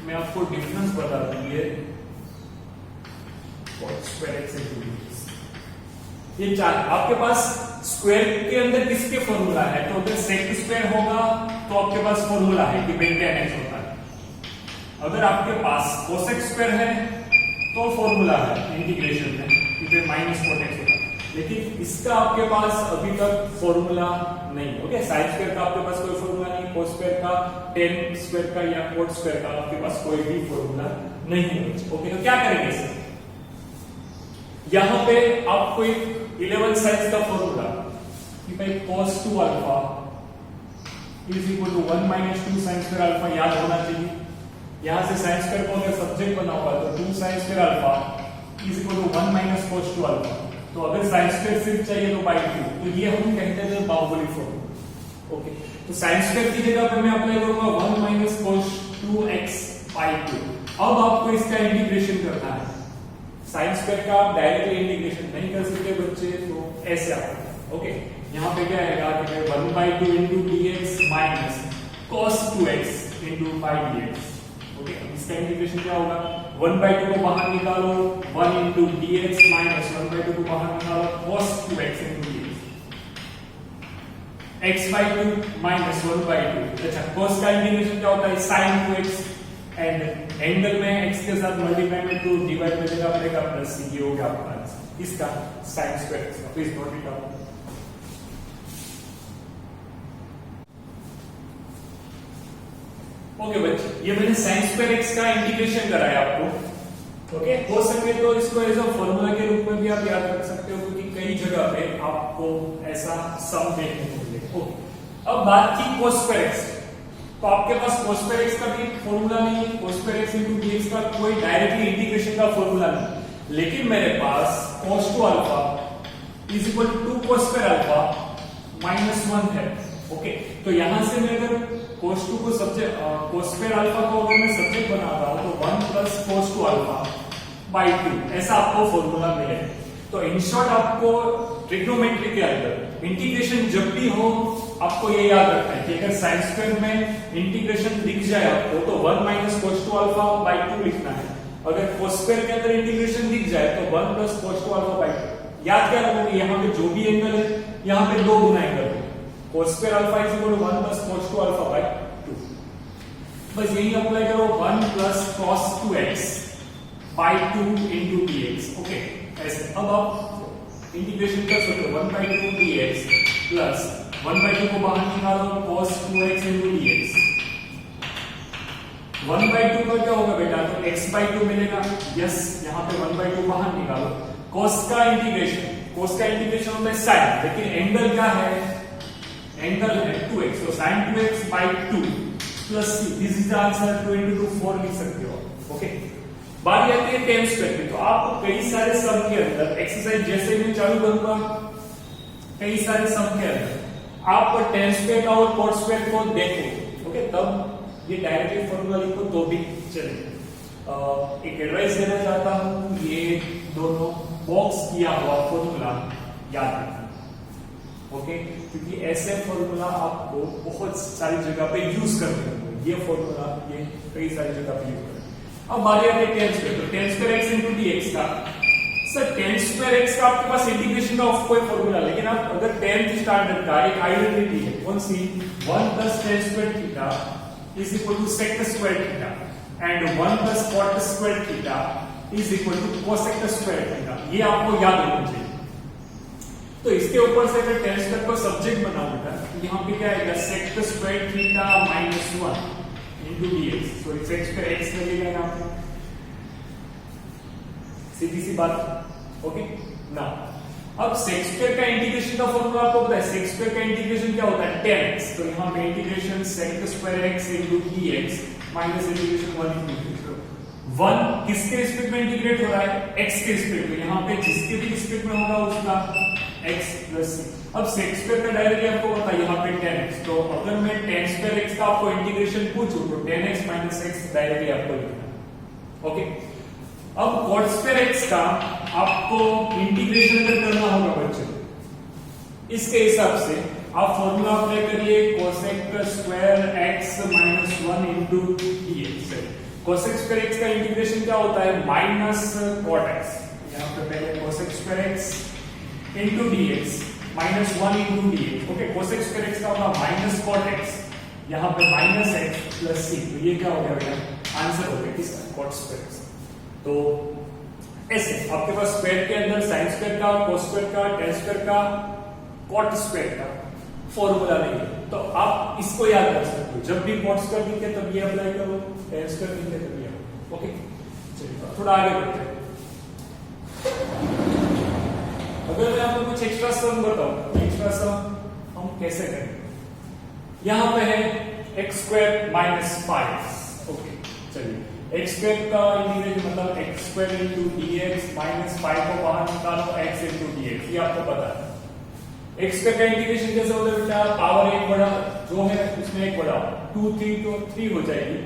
मैं आपको डिफरेंस बता दूं, ये cos square x into dx, ये चार आपके पास स्क्वायर के अंदर किसके फॉर्मूला है, तो अगर sec स्क्वायर होगा तो आपके पास फॉर्मूला है कि भाई tan x होता है। अगर आपके पास cosec स्क्वायर है तो फॉर्मूला है इंटीग्रेशन में कि भाई माइनस cot x होता है, लेकिन इसका आपके पास अभी तक फॉर्मूला नहीं। ओके sin स्क्वायर का आपके पास कोई फॉर्मूला नहीं, cos स्क्वायर का, tan स्क्वायर का या cot स्क्वायर का आपके पास कोई भी फॉर्मूला नहीं है। ओके तो क्या करेंगे सर, यहां पे आपको एक 11 साइज का फॉर्मूला कि भाई cos 2 alpha is equal to 1 - 2 sin square alpha याद होना चाहिए। यहां से sin स्क्वायर को अगर सब्जेक्ट बना हुआ तो 2 sin square alpha is equal to 1 - cos 2 alpha, तो अगर sin स्क्वायर सिर्फ चाहिए तो बाय 2, तो ये हम कहते हैं बाउंड्री फॉर्मूला। ओके तो sin स्क्वायर की जगह पे मैं अप्लाई करूंगा 1 - cos 2x by 2। अब आपको इसका इंटीग्रेशन करना है, sin स्क्वायर का आप डायरेक्टली इंटीग्रेशन नहीं कर सकते बच्चे, तो ऐसे आप ओके यहाँ पे क्या आएगा कि 1/2 into dx minus cos 2x into 5dx। Okay इसका इंटीग्रेशन क्या होगा, 1/2 को बाहर निकालो, 1 into dx minus 1/2 को बाहर निकालो, cos 2x into dx, x/2 minus 1/2। अच्छा cos का इंटीग्रेशन क्या होता है, sin 2x, एंड एंगल में x के साथ मल्टीप्लाई में 2 डिवाइड में देना पड़ेगा प्लस c, ये हो गया आपका आंसर इसका sin स्क्वायर x का। Please note it down. Okay बच्चे ये मैंने sin स्क्वायर x का इंटीग्रेशन कराया आपको। ओके हो सके तो इसको एज अ फॉर्मूला के रूप में भी आप याद रख सकते हो, क्योंकि कई जगह पे आपको ऐसा सम देखने को मिलेगा। ओके अब बात की cos स्क्वायर x, तो आपके पास cos स्क्वायर x का भी फॉर्मूला नहीं है, cos square x into dx का कोई डायरेक्टली इंटीग्रेशन का फॉर्मूला नहीं, लेकिन मेरे पास cos 2 alpha is equal to 2 cos square alpha minus 1 है। ओके तो यहां से मैं अगर cos 2 को सब्जेक्ट, cos स्क्वायर अल्फा को अगर मैं सब्जेक्ट बना रहा हूं तो 1 प्लस cos 2 अल्फा बाय 2 ऐसा आपको फॉर्मूला मिलेगा। तो इन शॉर्ट आपको ट्रिग्नोमेट्री के अंदर इंटीग्रेशन जब भी हो आपको ये याद रखना है कि अगर sin स्क्वायर में इंटीग्रेशन दिख जाए आपको तो 1 - cos 2 अल्फा बाय 2 लिखना है। अगर cos स्क्वायर के अंदर इंटीग्रेशन दिख जाए तो 1 प्लस cos 2 अल्फा बाय 2। याद क्या रखोगे, यहाँ पे जो भी एंगल है यहाँ पे 2 गुना एंगल है, cos square alpha is equal to 1 plus cos 2 alpha by 2। बस यही अप्लाई करो, 1 plus cos 2x by 2 into dx। Okay ऐसे अब आप इंटीग्रेशन कर सकते हो, 1/2 dx प्लस 1/2 को बाहर निकालो, cos 2x into dx। 1/2 का क्या होगा बेटा, तो x/2 मिलेगा। यस यहाँ पे 1/2 बाहर निकालो, cos का इंटीग्रेशन, cos का इंटीग्रेशन होता है sin, लेकिन एंगल क्या है, एंगल है 2x, तो sin 2x by 2 plus c, this is the answer. 2 into 2 4 लिख सकते हो। ओके बात आती है tan स्क्वायर की, तो आप कई सारे सम के अंदर एक्सरसाइज जैसे मैं चालू करूंगा, कई सारे सम के अंदर आप tan स्क्वायर का और cot स्क्वायर को देखो। ओके तब ये डायरेक्टली फॉर्मूला लिखो तो भी चलेगा। एक एडवाइस देना चाहता हूं, ये दोनों बॉक्स किया हुआ फॉर्मूला याद रखना। ओके क्योंकि ऐसे फॉर्मूला आपको बहुत सारी जगह पे यूज करते हैं, ये फॉर्मूला ये कई सारी जगह पे यूज करते हैं। अब बात आती है tan स्क्वायर, तो tan square x into dx का, सर tan स्क्वायर x का आपके पास इंटीग्रेशन का कोई फॉर्मूला, लेकिन आप अगर 10th स्टैंडर्ड का एक आइडेंटिटी है कौन सी, 1 plus tan square theta is equal to sec square theta and 1 plus cot square theta is equal to cosec square theta, ये आपको याद होना चाहिए। तो इसके ऊपर से अगर tan स्क्वायर को सब्जेक्ट बनाऊंगा तो यहाँ पे क्या आएगा, sec square theta minus 1 into dx, so sec square x लगेगा यहाँ पे, सीधी सी बात। ओके ना अब sec स्क्वायर का इंटीग्रेशन का फॉर्मूला आपको पता है, sec स्क्वायर का इंटीग्रेशन क्या होता है, tan x। तो यहाँ पे integration sec square x into dx minus integration 1 into 1 किसके रिस्पेक्ट में इंटीग्रेट हो रहा है, x के रिस्पेक्ट में। यहाँ पे जिसके भी रिस्पेक्ट में होगा उसका x प्लस c। अब sec स्क्वायर का डायरेक्टली आपको पता है यहाँ पे tan x, तो अगर मैं tan स्क्वायर x का आपको इंटीग्रेशन पूछूं तो tan x minus x directly आपको लिखना है। ओके, अब cot स्क्वायर x का आपको इंटीग्रेशन अगर करना होगा बच्चों, इसके हिसाब से आप फॉर्मूला अप्लाई करिए cosec square x minus 1 into dx। cosec square x का इंटीग्रेशन क्या होता है, माइनस cot x। यहाँ पे पहले cosec square x into dx minus 1 into dx। Okay, cosec square x का होगा माइनस cot x, यहाँ पे माइनस x प्लस c। तो ये क्या हो गया बेटा, आंसर हो गया किसका, cot स्क्वायर x। तो ऐसे आपके पास स्क्वायर के अंदर साइन स्क्वायर का, cos स्क्वायर का, tan स्क्वायर का, cot स्क्वायर का फॉर्मूला नहीं है, तो आप इसको याद रख सकते हो। जब भी cot स्क्वायर दिखे तब ये अप्लाई करो, tan स्क्वायर दिखे तब ये। ओके, चलिए थोड़ा आगे बढ़ते हैं। अगर मैं आपको कुछ एक्स्ट्रा सम बताऊं, एक्स्ट्रा सम हम कैसे करें, यहां पे है x स्क्वायर माइनस 5। ओके, चलिए x स्क्वायर का इंटीग्रेशन मतलब x square into dx minus 5 को बाहर निकालो x इंटू dx, ये आपको पता है। x स्क्वायर का इंटीग्रेशन कैसे होता है बेटा, पावर एक बड़ा जो है उसमें एक बड़ा 2 3 तो 3 हो जाएगी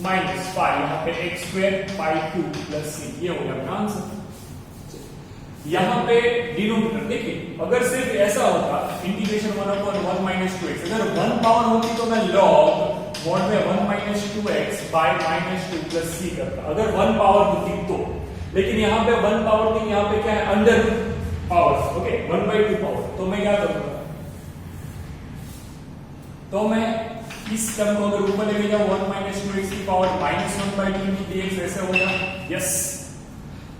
माइनस 5, यहाँ पे x square by 2 plus c, ये हो गया अपना आंसर। यहाँ पे डिनोमिनेटर देखिए, अगर सिर्फ ऐसा होता इंटीग्रेशन 1/1 माइनस 2x, अगर 1 पावर होती तो मैं log मॉड में 1 minus 2x bye minus 2 plus c करता, अगर 1 पावर होती तो। लेकिन यहाँ पे 1 पावर नहीं, यहाँ पे क्या है, अंडर पावर। Okay, 1/2 power. तो मैं क्या करूंगा, तो मैं इस टर्म को अगर ऊपर लेके जाऊं 1 माइनस 2x की पावर माइनस 1/2 dx ऐसे होगा। यस,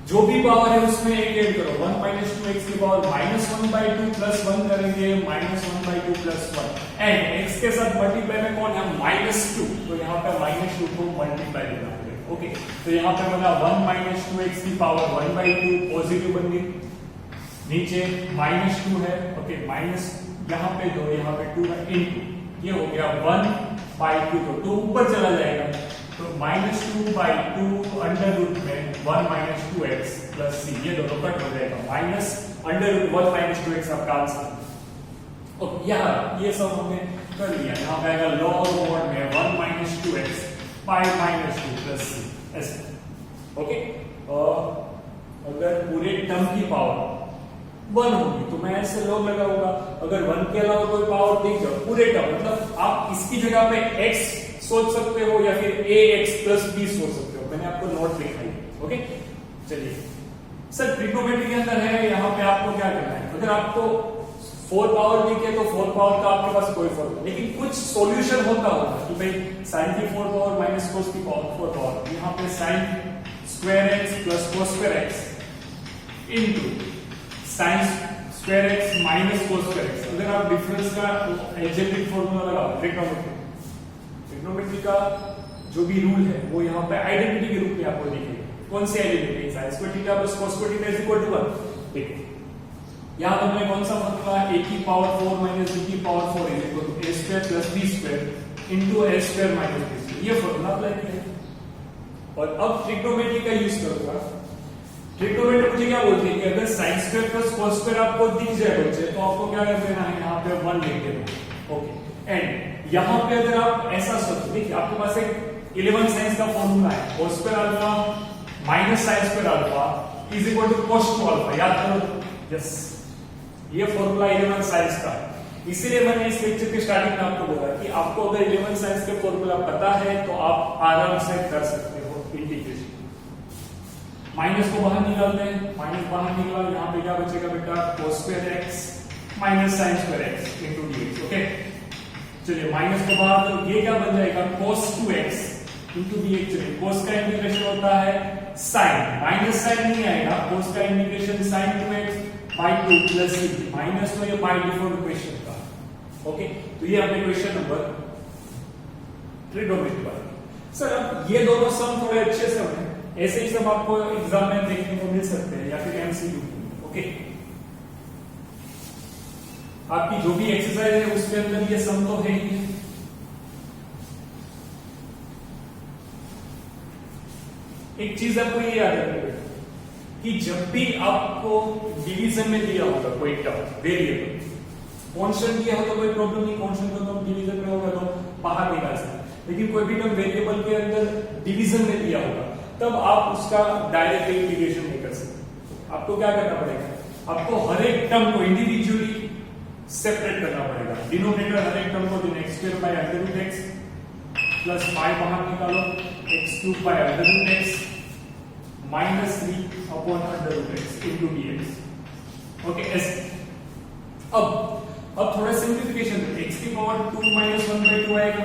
जो भी पावर है उसमें एक ऐड करो, 1 माइनस 2x की पावर माइनस 1/2 प्लस 1 करेंगे माइनस 1/2 प्लस 1, एंड x के साथ मल्टीप्लाई में कौन है, माइनस 2, तो यहाँ पे माइनस 2 को मल्टीप्लाई करना पड़ेगा। ओके, तो यहाँ पे बना 1 माइनस 2x की पावर 1/2 पॉजिटिव बन गई, नीचे माइनस 2 है। ओके, माइनस यहाँ पे 2, यहाँ पे 2 है, इनटू ये हो गया 1/2, तो 2 ऊपर चला जाएगा, तो माइनस 2/2 अंडर रूट में 1 माइनस 2x प्लस c, ये दोनों कट हो जाएगा, minus under root 1 minus 2x आपका आंसर। और यहाँ ये सब हमने कर लिया, यहाँ पे आएगा log मॉड में 1 minus 2x bye minus 2 plus c ऐसे। ओके, और अगर पूरे टर्म की पावर 1 होगी तो मैं ऐसे log लगाऊंगा, अगर 1 के अलावा कोई पावर दिख जाओ पूरे टर्म, मतलब आप इसकी जगह पे x सोच सकते हो या फिर ax प्लस b सोच सकते हो, मैंने आपको नोट लिखा है। ओके, चलिए सर ट्रिग्नोमेट्री के अंदर है, यहाँ पे आपको क्या करना है, अगर आपको 4 पावर दिखे तो 4 पावर का आपके पास कोई फर्क नहीं, लेकिन कुछ सॉल्यूशन होता होगा कि भाई sin की 4 पावर माइनस cos की 4 पावर, यहाँ पे sin square x plus cos square x into sin square x minus cos square x। अगर आप डिफरेंस का अलजेब्रिक फॉर्मूला लगाओ, ट्रिग्नोमेट्री का जो भी रूल है वो यहाँ पे आइडेंटिटी के रूप में आपको दिखेगा। कौन सी identity, sin square theta plus cos square theta is equal to 1। देखिए यहाँ पे हमने कौन सा फॉर्मूला, a की पावर 4 माइनस b की power 4 is equal to a square plus b square into a square minus b square, ये formula apply किया। और अब ट्रिग्नोमेट्री का यूज करूंगा। ट्रिग्नोमेट्री मुझे क्या बोलती है कि अगर sin square plus cos square आपको दिख जाए बच्चे, तो आपको क्या कर देना है, यहाँ पे 1 लिख देना। ओके, एंड यहाँ पे अगर आप ऐसा सोचो, देखिए आपके पास एक 11 साइंस का फॉर्मूला है, cos square alpha minus sin square alpha is equal to cos 2 alpha, याद करो। यस, ये फॉर्मूला 11 साइंस का, इसीलिए मैंने इस लेक्चर के स्टार्टिंग में आपको बोला कि आपको अगर 11 साइंस के फॉर्मूला पता है तो आप आराम से कर सकते हो इंटीग्रेशन। माइनस को बाहर निकालते हैं, माइनस बाहर निकला, यहाँ पे क्या बचेगा बेटा, cos square x minus sin square x into dx। Okay, चलिए माइनस को बाहर, तो ये क्या बन जाएगा, cos 2x इनटू dx। चलिए cos का इंटीग्रेशन होता है sin, माइनस sin नहीं आएगा, cos का integration sin 2x by 2 plus c, minus तो ये बाय डिफॉल्ट क्वेश्चन का। ओके, तो ये अपने क्वेश्चन नंबर ट्रिग्नोमेट्री पर। सर अब ये दोनों सम थोड़े अच्छे सम हैं, ऐसे ही सब आपको एग्जाम में देखने को मिल सकते हैं या फिर एमसीक्यू। ओके, आपकी जो भी एक्सरसाइज है उसके अंदर ये सम तो है ही। एक चीज आपको ये याद रखना कि जब भी आपको डिवीजन में दिया होगा कोई टर्म वेरिएबल, कांस्टेंट दिया हो तो कोई प्रॉब्लम नहीं, कांस्टेंट को तो डिवीजन में होगा तो बाहर निकाल सकते, लेकिन कोई भी टर्म वेरिएबल के अंदर डिवीजन में दिया होगा तब आप उसका डायरेक्ट इंटीग्रेशन नहीं कर सकते। आपको क्या करना पड़ेगा, आपको हर एक टर्म को इंडिविजुअली सेपरेट करना पड़ेगा। डिनोमिनेटर हर एक टर्म को x square by under root x plus 5 बाहर निकालो, x cube by under root x minus 3 upon under root x into dx। Okay, ऐसे अब थोड़ा सिंप्लीफिकेशन, x की पावर 2 माइनस 1 बाय 2 आएगा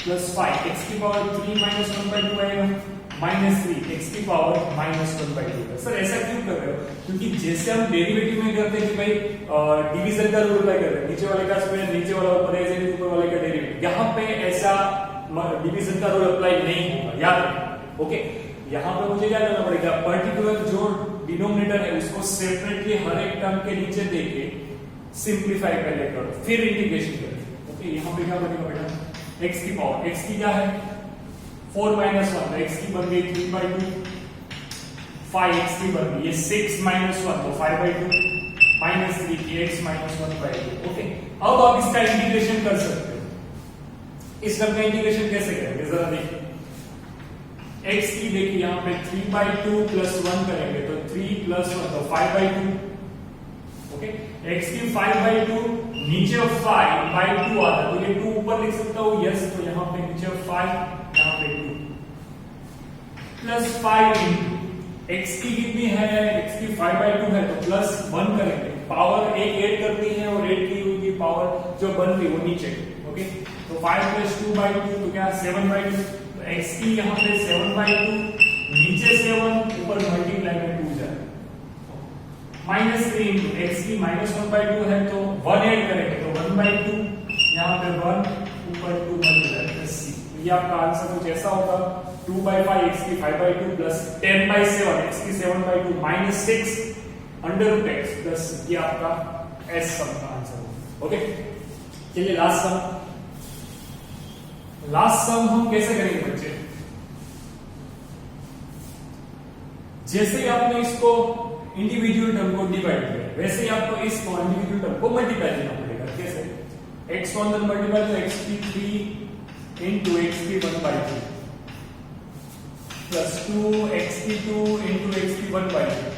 प्लस 5, x की पावर 3 माइनस 1 बाय 2 आएगा minus 3, x की पावर माइनस 1 बाय 2। सर ऐसा क्यों कर रहे हो, क्योंकि जैसे हम डेरिवेटिव में करते हैं कि भाई डिवीजन का रूल अप्लाई करते हैं, नीचे वाले का स्क्वायर नीचे वाला ऊपर है, ऊपर वाले का डेरिवेटिव, यहाँ पे ऐसा डिवीजन का रूल अप्लाई नहीं होगा, याद रखना। ओके, यहाँ पे मुझे क्या करना पड़ेगा, पर्टिकुलर जो डिनोमिनेटर है उसको सेपरेटली हर एक टर्म के नीचे देके सिंप्लीफाई पहले करो, फिर इंटीग्रेशन करो। ओके, यहाँ पे क्या बनेगा बेटा, x की पावर, x की क्या है 4 माइनस 1, तो x की बन गई 3 बाई 2, 5x की बन गई ये 6 माइनस 1 तो 5 बाई 2 माइनस 3 की x माइनस 1 बाई 2। ओके, अब आप इसका इंटीग्रेशन कर सकते हो। इस टर्म का इंटीग्रेशन कैसे करेंगे जरा देखिए, x की देखिए यहाँ पे 3 बाई 2 प्लस 1 करेंगे तो 3 प्लस 1 तो 5 बाई 2। ओके, x की 5 बाई 2 नीचे 5 बाई 2 आता है तो ये 2 ऊपर लिख सकता हूँ, यस, तो यहाँ पे नीचे 5 यहाँ पे 2 प्लस 5 इंटू x की कितनी है, x की 5 बाई 2 है तो प्लस 1 करेंगे, पावर एक ऐड करनी है और ऐड की हुई पावर जो बन रही वो नीचे। ओके, तो 5 प्लस 2 बाई 2 तो क्या 7 बाई 2, तो x की यहाँ पे 7 बाई 2 नीचे 7 ऊपर मल्टीप्लाई में 2 जाए माइनस 3 इंटू x की माइनस 1 बाई 2 है तो 1 ऐड करेंगे तो 1 बाई 2 यहाँ पे 1 ऊपर 2 मल्टीप्लाई प्लस c, तो ये आपका आंसर कुछ ऐसा होगा 2 बाई 5 x की 5 बाई 2 प्लस 10 बाई 7 x की 7 by 2 minus 6 under root x plus ये आपका s सम का आंसर होगा। ओके, चलिए लास्ट सम हम कैसे करेंगे बच्चे, जैसे ही आपने इसको इंडिविजुअल टर्म को डिवाइड किया वैसे ही आपको इस इंडिविजुअल टर्म को मल्टीप्लाई करना पड़ेगा। कैसे, x को अंदर मल्टीप्लाई तो x की 3 इंटू x की 1 बाई 3 प्लस 2 x की 2 इंटू x की 1 बाई 3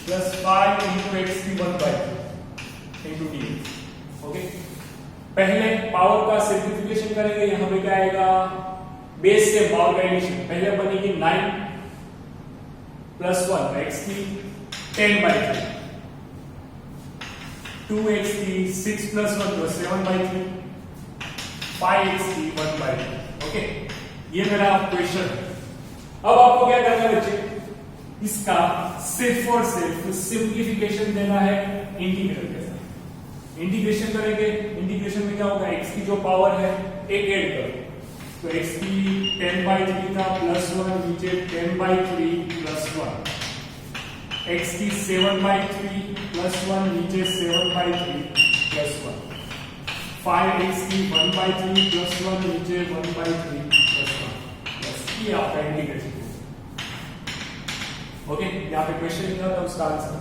प्लस 5 इंटू x की 1 बाई 3 इंटू dx। ओके, पहले पावर का सिंप्लीफिकेशन करेंगे, यहाँ पे क्या आएगा, बेस से पावर का एडिशन, पहले बनेगी 9 प्लस 1 x की 10 बाई 3 2x की 6 प्लस 1 तो 7 बाई 3 5x की 1 बाई 3। ओके, ये मेरा क्वेश्चन है। अब आपको क्या करना है बच्चे, इसका सिर्फ और सिर्फ सिंप्लीफिकेशन देना है इंटीग्रल के साथ। इंटीग्रेशन करेंगे, इंटीग्रेशन में क्या होगा, x की जो पावर है एक ऐड करो, तो x की 10 बाई 3 था प्लस 1 नीचे 10 बाई 3 प्लस 1, x की 7 बाई 3 प्लस 1 नीचे 7 बाई 3 प्लस 1, 5x की 1 बाई 3 प्लस 1 नीचे 1 बाई 3 प्लस 1, बस ये आपका इंटीग्रेशन। ओके, यहाँ पे क्वेश्चन लिखा था उसका आंसर,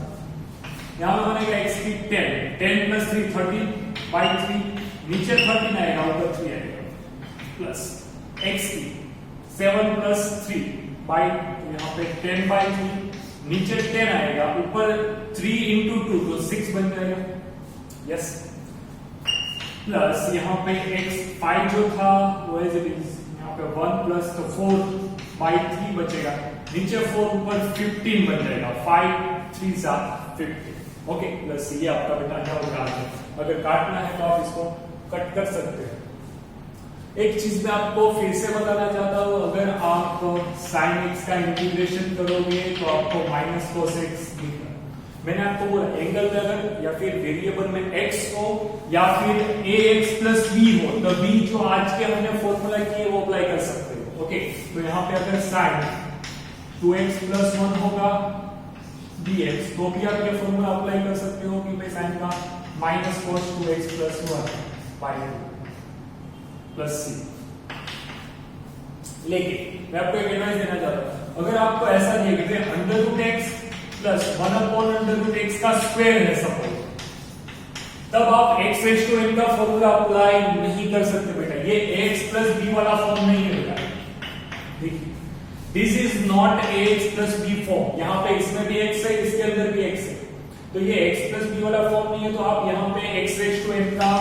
यहाँ पे बनेगा x की 10 प्लस 3 30 बाई 3 नीचे 13 आएगा ऊपर 3 आएगा प्लस x की 7 प्लस 3 बाई, तो यहाँ पे 10 बाई 3 नीचे 10 आएगा ऊपर 3 इंटू 2 तो 6 बन जाएगा, यस, प्लस यहाँ पे x 5 जो था वो एज इट इज, यहाँ पे 1 प्लस तो 4 बाई 3 बचेगा, नीचे 4 ऊपर 15 बन जाएगा, 5 3 15। ओके, प्लस ये आपका बेटा क्या होगा, अगर काटना है तो आप इसको कट कर सकते हैं। एक चीज मैं आपको फिर से बताना चाहता हूं, अगर आप sin x का इंटीग्रेशन करोगे तो आपको माइनस cos x दिखेगा। मैंने आपको बोला एंगल में अगर या फिर वेरिएबल में x हो या फिर ax प्लस b हो तो b जो आज के हमने फॉर्मूला किए वो अप्लाई कर सकते हो। ओके, तो यहाँ पे अगर sin 2x प्लस 1 होगा dx तो भी आप ये फॉर्मूला अप्लाई कर सकते हो कि भाई sin का minus cos 2x plus 1 by 2 plus c। लेकिन मैं आपको एक एडवाइस देना चाहता हूं, अगर आपको ऐसा दिया कि under root x plus 1 upon under root x का स्क्वायर है सपोज, तब आप x रेज टू n का फॉर्मूला अप्लाई नहीं कर सकते बेटा। ये ax प्लस b वाला फॉर्म नहीं है बेटा। देखिए this is not ax plus b form, यहाँ पे इसमें भी x है, इसके अंदर भी x है, तो ये x प्लस b वाला फॉर्म नहीं है, तो आप यहाँ पे x रेज टू n का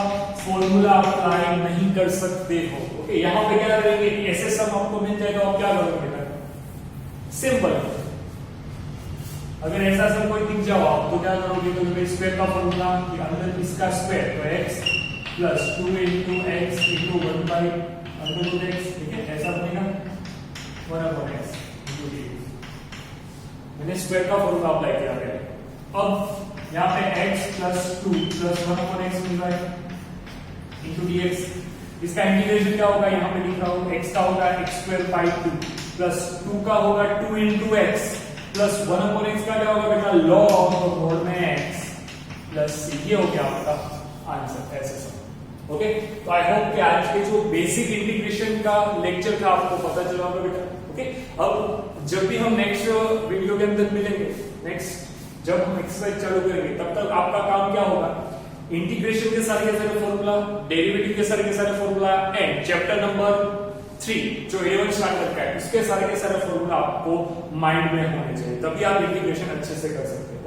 फॉर्मूला अप्लाई नहीं कर सकते हो। ओके, यहाँ पे क्या करेंगे, ऐसे सम आपको मिल जाए तो आप क्या करोगे बेटा, सिंपल, अगर ऐसा सब कोई दिख जाओ आप तो क्या करोगे, तो स्क्वायर का फॉर्मूला अंदर इसका स्क्वायर, तो x plus 2 into x into 1 by under root x, ठीक है, ऐसा बनेगा 1 अपॉन x इंटू dx। मैंने स्क्वायर का फॉर्मूला अप्लाई किया है। अब यहाँ पे x plus 2 plus 1 upon x मिल रहा है इंटू dx। इसका इंटीग्रेशन क्या होगा, यहाँ पे लिख रहा हूँ, x का होगा x स्क्वायर बाई 2 प्लस 2 का होगा 2 into x plus 1 upon x का क्या होगा बेटा, log मोड में x प्लस c। ये हो गया आपका आंसर, ऐसे सब। ओके, तो आई होप कि आज के जो बेसिक इंटीग्रेशन का लेक्चर था आपको पता चला होगा बेटा। ओके, अब जब भी हम नेक्स्ट वीडियो के अंदर मिलेंगे, नेक्स्ट जब हम एक्सरसाइज चालू करेंगे, तब तक आपका काम क्या होगा, इंटीग्रेशन के सारे के सारे फॉर्मूला, डेरिवेटिव के सारे फॉर्मूला एंड चैप्टर नंबर 3 जो A1 स्टार्ट का है उसके सारे के सारे फॉर्मूला आपको माइंड में होने चाहिए, तभी आप इंटीग्रेशन अच्छे से कर सकते हैं।